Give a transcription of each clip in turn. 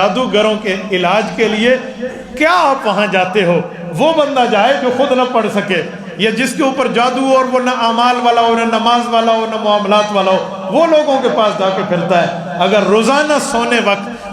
جادوگروں کے علاج کے لیے کیا آپ وہاں جاتے ہو؟ وہ بندہ جائے جو خود نہ پڑھ سکے، یا جس کے اوپر جادو ہو اور وہ نہ اعمال والا ہو، نہ نماز والا ہو، نہ معاملات والا ہو، وہ لوگوں کے پاس جا کے پھرتا ہے۔ اگر روزانہ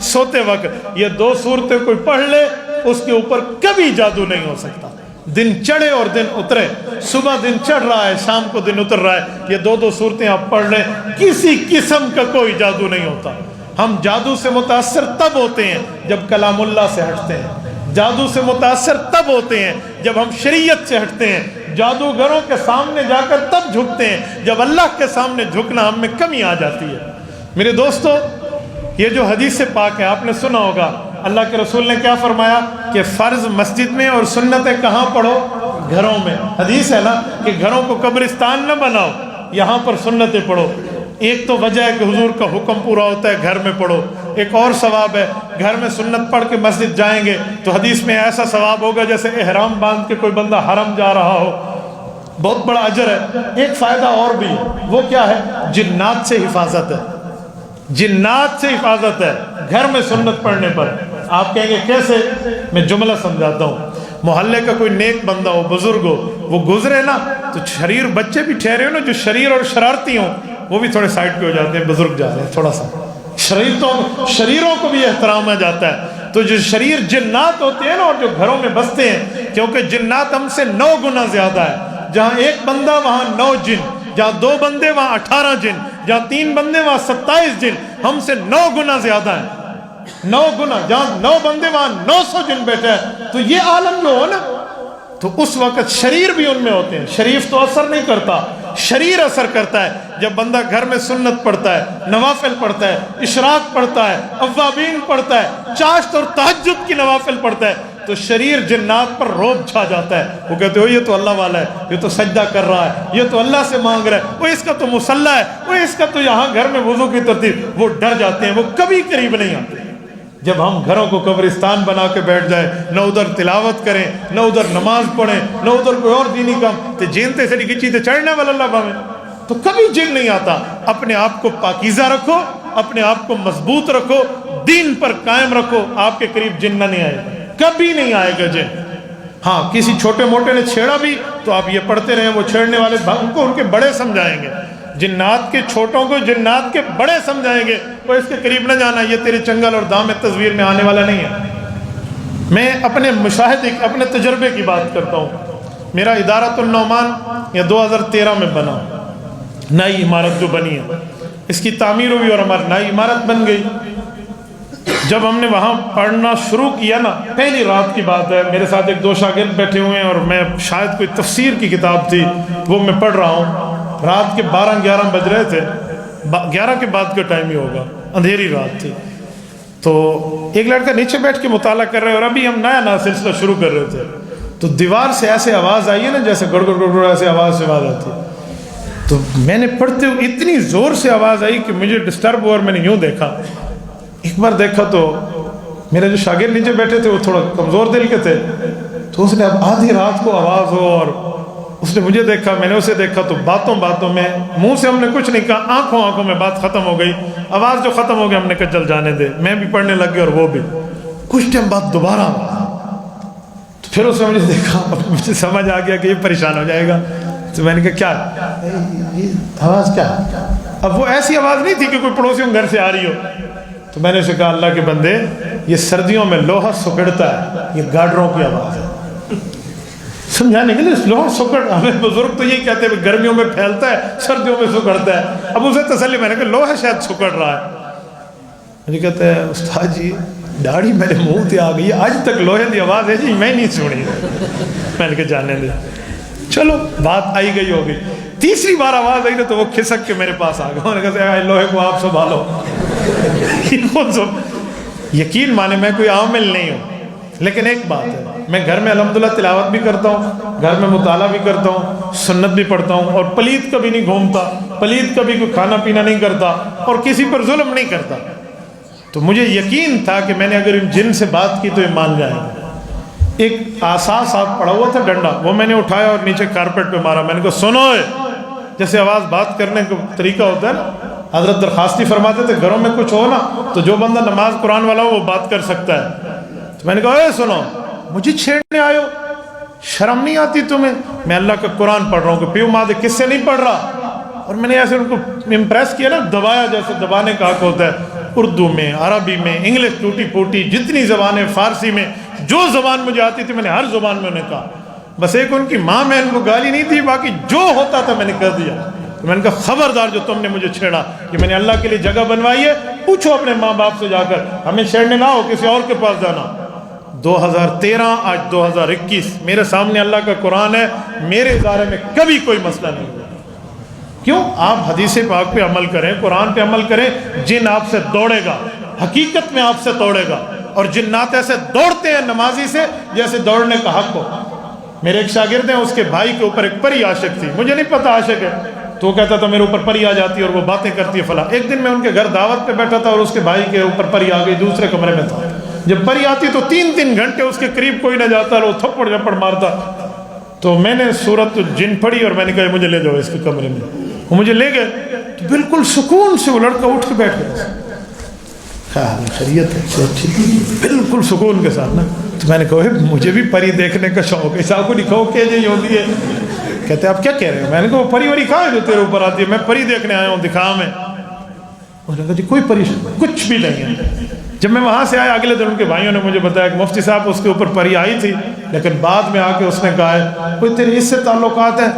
سوتے وقت یہ 2 صورتیں کوئی پڑھ لے، اس کے اوپر کبھی جادو نہیں ہو سکتا۔ دن چڑھے اور دن اترے، صبح دن چڑھ رہا ہے، شام کو دن اتر رہا ہے، یہ 2 صورتیں آپ پڑھ لیں، کسی قسم کا کوئی جادو نہیں ہوتا۔ ہم جادو سے متاثر تب ہوتے ہیں جب کلام اللہ سے ہٹتے ہیں، جادو سے متاثر تب ہوتے ہیں جب ہم شریعت سے ہٹتے ہیں، جادوگروں کے سامنے جا کر تب جھکتے ہیں جب اللہ کے سامنے جھکنا ہم میں کمی آ جاتی ہے۔ میرے دوستو، یہ جو حدیث پاک ہے آپ نے سنا ہوگا، اللہ کے رسول نے کیا فرمایا کہ فرض مسجد میں اور سنتیں کہاں پڑھو؟ گھروں میں۔ حدیث ہے نا کہ گھروں کو قبرستان نہ بناؤ، یہاں پر سنتیں پڑھو۔ ایک تو وجہ ہے کہ حضور کا حکم پورا ہوتا ہے گھر میں پڑھو، ایک اور ثواب ہے گھر میں سنت پڑھ کے مسجد جائیں گے تو حدیث میں ایسا ثواب ہوگا جیسے احرام باندھ کے کوئی بندہ حرم جا رہا ہو، بہت بڑا اجر ہے۔ ایک فائدہ اور بھی ہے، وہ کیا ہے؟ جنات سے حفاظت ہے، جنات سے حفاظت ہے گھر میں سنت پڑھنے پر۔ آپ کہیں گے کیسے؟ میں جملہ سمجھاتا ہوں۔ محلے کا کوئی نیک بندہ ہو، بزرگ ہو، وہ گزرے نا تو شریر بچے بھی ٹھہرے ہو نا، جو شریر اور شرارتی ہوں وہ بھی تھوڑے سائڈ پہ ہو جاتے ہیں، بزرگ جا رہے ہیں تھوڑا سا، شریروں کو بھی احترام جاتا ہے۔ تو جو شریر جنات ہوتے ہیں نا اور جو گھروں میں بستے ہیں، کیونکہ جنات ہم سے 9 گنا زیادہ ہے، جہاں 1 بندہ وہاں 9 جن، جہاں 2 بندے وہاں 18 جن، جہاں 3 بندے وہاں 27 جن، ہم سے 9 گنا زیادہ ہے، 9 گنا، جہاں 9 بندے وہاں 900 جن بیٹھے ہیں۔ تو یہ عالم جو ہو نا، تو اس وقت شریر بھی ان میں ہوتے ہیں۔ شریف تو اثر نہیں کرتا، شریر اثر کرتا ہے۔ جب بندہ گھر میں سنت پڑھتا ہے، نوافل پڑھتا ہے، اشراق پڑھتا ہے، اوابین پڑھتا ہے، چاشت اور تہجد کی نوافل پڑھتا ہے، تو شریر جنات پر روب چھا جاتا ہے۔ وہ کہتے ہو یہ تو اللہ والا ہے، یہ تو سجدہ کر رہا ہے، یہ تو اللہ سے مانگ رہا ہے، وہ اس کا تو مصلی ہے، وہ اس کا تو یہاں گھر میں وضو کی ترتیب، وہ ڈر جاتے ہیں، وہ کبھی قریب نہیں آتے۔ جب ہم گھروں کو قبرستان بنا کے بیٹھ جائیں، نہ ادھر تلاوت کریں، نہ ادھر نماز پڑھیں، نہ ادھر کوئی اور دینی کام، تو جینتے سے لکھی تے چڑھنے والا اللہ باویں، تو کبھی جن نہیں آتا۔ اپنے آپ کو پاکیزہ رکھو، اپنے آپ کو مضبوط رکھو، دین پر قائم رکھو، آپ کے قریب جن نہ نہیں آئے گا، کبھی نہیں آئے گا جن۔ ہاں کسی چھوٹے موٹے نے چھیڑا بھی تو آپ یہ پڑھتے رہیں، وہ چھیڑنے والے ان کو ان کے بڑے سمجھائیں گے، جنات کے چھوٹوں کو جنات کے بڑے سمجھائیں گے، وہ اس کے قریب نہ جانا، یہ تیرے چنگل اور دام تصویر میں آنے والا نہیں ہے۔ میں اپنے مشاہدے، اپنے تجربے کی بات کرتا ہوں۔ میرا ادارۃ النعمان یہ 2013 میں بنا، نئی عمارت جو بنی ہے، اس کی تعمیر ہوئی اور ہماری نئی عمارت بن گئی۔ جب ہم نے وہاں پڑھنا شروع کیا نا، پہلی رات کی بات ہے، میرے ساتھ 1-2 شاگرد بیٹھے ہوئے ہیں اور میں شاید کوئی تفسیر کی کتاب تھی وہ میں پڑھ رہا ہوں، رات کے 12-11 بج رہے تھے، 11 کے بعد کا ٹائم ہی ہوگا، اندھیری رات تھی۔ تو ایک لڑکا نیچے بیٹھ کے مطالعہ کر رہے اور ابھی ہم نیا سلسلہ شروع کر رہے تھے، تو دیوار سے ایسے آواز آئی ہے نا جیسے گڑ گڑ گڑ ایسے آواز آتی ہے۔ تو میں نے پڑھتے ہوئے اتنی زور سے آواز آئی کہ مجھے ڈسٹرب ہوا اور میں نے یوں دیکھا، ایک بار دیکھا تو میرے جو شاگرد نیچے بیٹھے تھے وہ تھوڑا کمزور دل کے تھے، تو اس نے اب آدھی رات کو آواز ہو اور اس نے مجھے دیکھا، میں نے اسے دیکھا، تو باتوں میں منہ سے ہم نے کچھ نہیں کہا، آنکھوں میں بات ختم ہو گئی، آواز جو ختم ہو گئی ہم نے کہا چل جانے دے، میں بھی پڑھنے لگ گیا اور وہ بھی۔ کچھ ٹائم بعد دوبارہ تو پھر اس نے مجھے دیکھا، مجھے سمجھ آ گیا کہ یہ پریشان ہو جائے گا، تو میں نے کہا کیا آواز کیا؟ اب وہ ایسی آواز نہیں تھی کہ کوئی پڑوسیوں گھر سے آ رہی ہو، تو میں نے اسے کہا اللہ کے بندے یہ سردیوں میں لوہا سکڑتا ہے، یہ گاڈروں کی آواز ہے۔ سمجھانے کے لیے لوہا سکڑ، ہمیں بزرگ تو یہی کہتے ہیں گرمیوں میں پھیلتا ہے سردیوں میں سکڑتا ہے، اب اسے تسلی، میں نے کہا لوہا شاید سکڑ رہا ہے۔ مجھے کہتا ہے استاد جی داڑھی میرے منہ تے آ گئی، آج تک لوہے دی آواز ہے جی میں نہیں سنی۔ میں نے کہا جانے دے، چلو بات آئی گئی ہوگی۔ تیسری بار آواز آئی نا تو وہ کھسک کے میرے پاس آ گیا، میں نے کہا لوہے کو آپ سنبھالو۔ یقین مانے میں کوئی عامل نہیں ہوں، لیکن ایک بات ہے، میں گھر میں الحمدللہ تلاوت بھی کرتا ہوں، گھر میں مطالعہ بھی کرتا ہوں، سنت بھی پڑھتا ہوں، اور پلید کبھی نہیں گھومتا، پلید کبھی کوئی کھانا پینا نہیں کرتا اور کسی پر ظلم نہیں کرتا۔ تو مجھے یقین تھا کہ میں نے اگر ان جن سے بات کی تو یہ مان جائیں گے۔ ایک آساس آپ پڑا ہوا تھا ڈنڈا، وہ میں نے اٹھایا اور نیچے کارپیٹ پہ مارا، میں نے کہا سنو، جیسے آواز بات کرنے کا طریقہ ہوتا ہے نا، حضرت درخواست ہی فرماتے تھے گھروں میں کچھ ہو نا تو جو بندہ نماز قرآن والا ہو وہ بات کر سکتا ہے. تو میں نے کہا اے سنو, مجھے چھیڑنے آئے ہو, شرم نہیں آتی تمہیں؟ میں اللہ کا قرآن پڑھ رہا ہوں کہ پیو ماں دے کس سے نہیں پڑھ رہا. اور میں نے ایسے ان کو امپریس کیا نا, دبایا جیسے دبانے کا حق ہوتا ہے, اردو میں, عربی میں, انگلش ٹوٹی پوٹی, جتنی زبانیں, فارسی میں, جو زبان مجھے آتی تھی میں نے ہر زبان میں انہیں کہا. بس ایک ان کی ماں میں ان کو گالی نہیں تھی, باقی جو ہوتا تھا میں نے کر دیا. تو میں نے کہا خبردار جو تم نے مجھے چھیڑا, کہ میں نے اللہ کے لیے جگہ بنوائی ہے, پوچھو اپنے ماں باپ سے جا کر, ہمیں چھیڑنے نہ ہو, کسی اور کے پاس جانا. 2013 آج 2021 میرے سامنے اللہ کا قرآن ہے, میرے ادارے میں کبھی کوئی مسئلہ نہیں ہوا. کیوں؟ آپ حدیث پاک پہ عمل کریں, قرآن پہ عمل کریں. جن آپ سے دوڑے گا, حقیقت میں آپ سے دوڑے گا, اور جنات ایسے دوڑتے ہیں نمازی سے جیسے دوڑنے کا حق ہو. میرے ایک شاگرد ہیں, اس کے بھائی کے اوپر ایک پری عاشق تھی, مجھے نہیں پتا عاشق ہے, تو وہ کہتا تھا میرے اوپر پری آ جاتی ہے اور وہ باتیں کرتی ہے فلاں. ایک دن میں ان کے گھر دعوت پہ بیٹھا تھا اور اس کے بھائی کے اوپر پری آ گئی, دوسرے کمرے میں تھا. جب پری آتی تو 3 گھنٹے اس کے قریب کوئی نہ جاتا اور وہ تھپڑ جھپڑ مارتا. تو میں نے سورت جن پڑھی اور میں نے کہا مجھے لے جاؤ اس کے کمرے میں. وہ مجھے لے گئے تو بالکل سکون سے وہ لڑکا اٹھ کے بیٹھ گیا, خیریت ہے, بالکل سکون کے ساتھ نا. تو میں نے کہا مجھے بھی پری دیکھنے کا شوق ہے, صاحب کو لکھو کہ یہ ہوتی ہے. کہتے آپ کیا کہہ رہے ہیں؟ میں نے کہا وہ پری وری کہاں ہے جو تیرے اوپر آتی ہے؟ میں پری دیکھنے آیا ہوں, دکھا میں. انہوں نے کہا جی کوئی پری کچھ بھی نہیں ہے. جب میں وہاں سے آیا اگلے دن ان کے بھائیوں نے مجھے بتایا کہ مفتی صاحب اس کے اوپر پری آئی تھی, لیکن بعد میں آ کے اس نے کہا ہے کوئی تیرے اس سے تعلقات ہیں,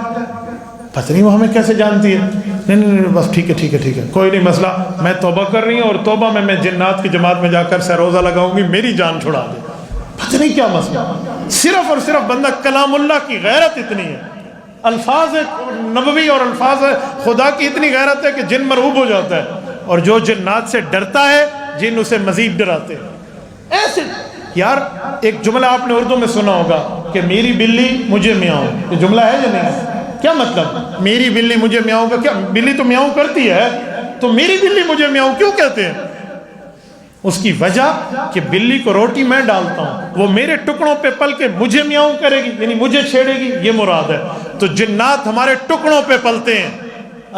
پتہ نہیں وہ ہمیں کیسے جانتی ہے. نہیں بس ٹھیک ہے, کوئی نہیں مسئلہ, میں توبہ کر رہی ہوں اور توبہ میں جنات کی جماعت میں جا کر سے روزہ لگاؤں گی, میری جان چھڑا دے. پتہ نہیں کیا مسئلہ, صرف اور صرف بندہ کلام اللہ کی غیرت اتنی ہے, الفاظ نبوی اور الفاظ خدا کی اتنی غیرت ہے کہ جن مرعوب ہو جاتا ہے, اور جو جنات سے ڈرتا ہے جن اسے مزید ڈراتے ہیں. ایسے یار ایک جملہ آپ نے اردو میں سنا ہوگا کہ میری بلی مجھے میاؤں, یہ جملہ ہے یا نہیں؟ کیا مطلب میری بلی مجھے میاؤں کا؟ کیا بلی تو میاؤں کرتی ہے, تو میری بلی مجھے میاؤں کیوں کہتے ہیں؟ اس کی وجہ کہ بلی کو روٹی میں ڈالتا ہوں, وہ میرے ٹکڑوں پہ پل کے مجھے میاؤں کرے گی, یعنی مجھے چھیڑے گی, یہ مراد ہے. تو جنات ہمارے ٹکڑوں پہ پلتے ہیں.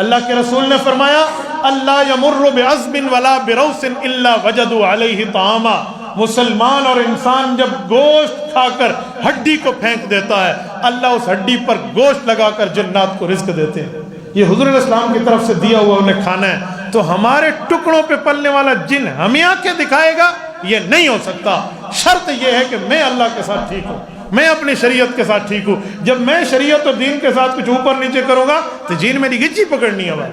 اللہ کے رسول نے فرمایا اللہ یمر بعظم ولا بروث الا وجدوا علیہ طعاما. مسلمان اور انسان جب گوشت کھا کر ہڈی کو پھینک دیتا ہے, اللہ اس ہڈی پر گوشت لگا کر جنات کو رزق دیتے ہیں. یہ حضور علیہ السلام کی طرف سے دیا ہوا انہیں کھانا ہے. تو ہمارے ٹکڑوں پہ پلنے والا جن ہمیں آنکھیں دکھائے گا یہ نہیں ہو سکتا. شرط یہ ہے کہ میں اللہ کے ساتھ ٹھیک ہوں, میں اپنی شریعت کے ساتھ ٹھیک ہوں. جب میں شریعت اور دین کے ساتھ کچھ اوپر نیچے کروں گا تو جین میری گچی پکڑنی ہے بھائی.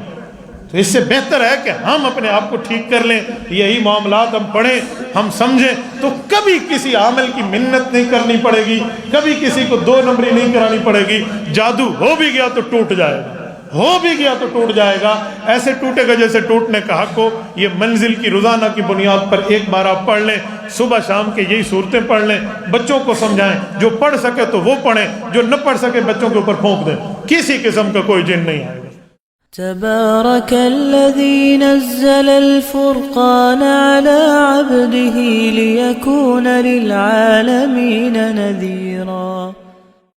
تو اس سے بہتر ہے کہ ہم اپنے آپ کو ٹھیک کر لیں, یہی معاملات ہم پڑھیں, ہم سمجھیں, تو کبھی کسی عامل کی منت نہیں کرنی پڑے گی, کبھی کسی کو 2 نمبری نہیں کرانی پڑے گی. جادو ہو بھی گیا تو ٹوٹ جائے گا, ہو بھی گیا تو ٹوٹ جائے گا, ایسے ٹوٹے گا جیسے ٹوٹنے کا حق ہو. یہ منزل کی روزانہ کی بنیاد پر ایک بار آپ پڑھ لیں, صبح شام کے یہی صورتیں پڑھ لیں, بچوں کو سمجھائیں, جو پڑھ سکے تو وہ پڑھیں, جو نہ پڑھ سکے بچوں کے اوپر پھونک دیں, کسی قسم کا کوئی جن نہیں آئے گا. تبارك الذي نزل الفرقان على عبده ليكون للعالمين نذيرا.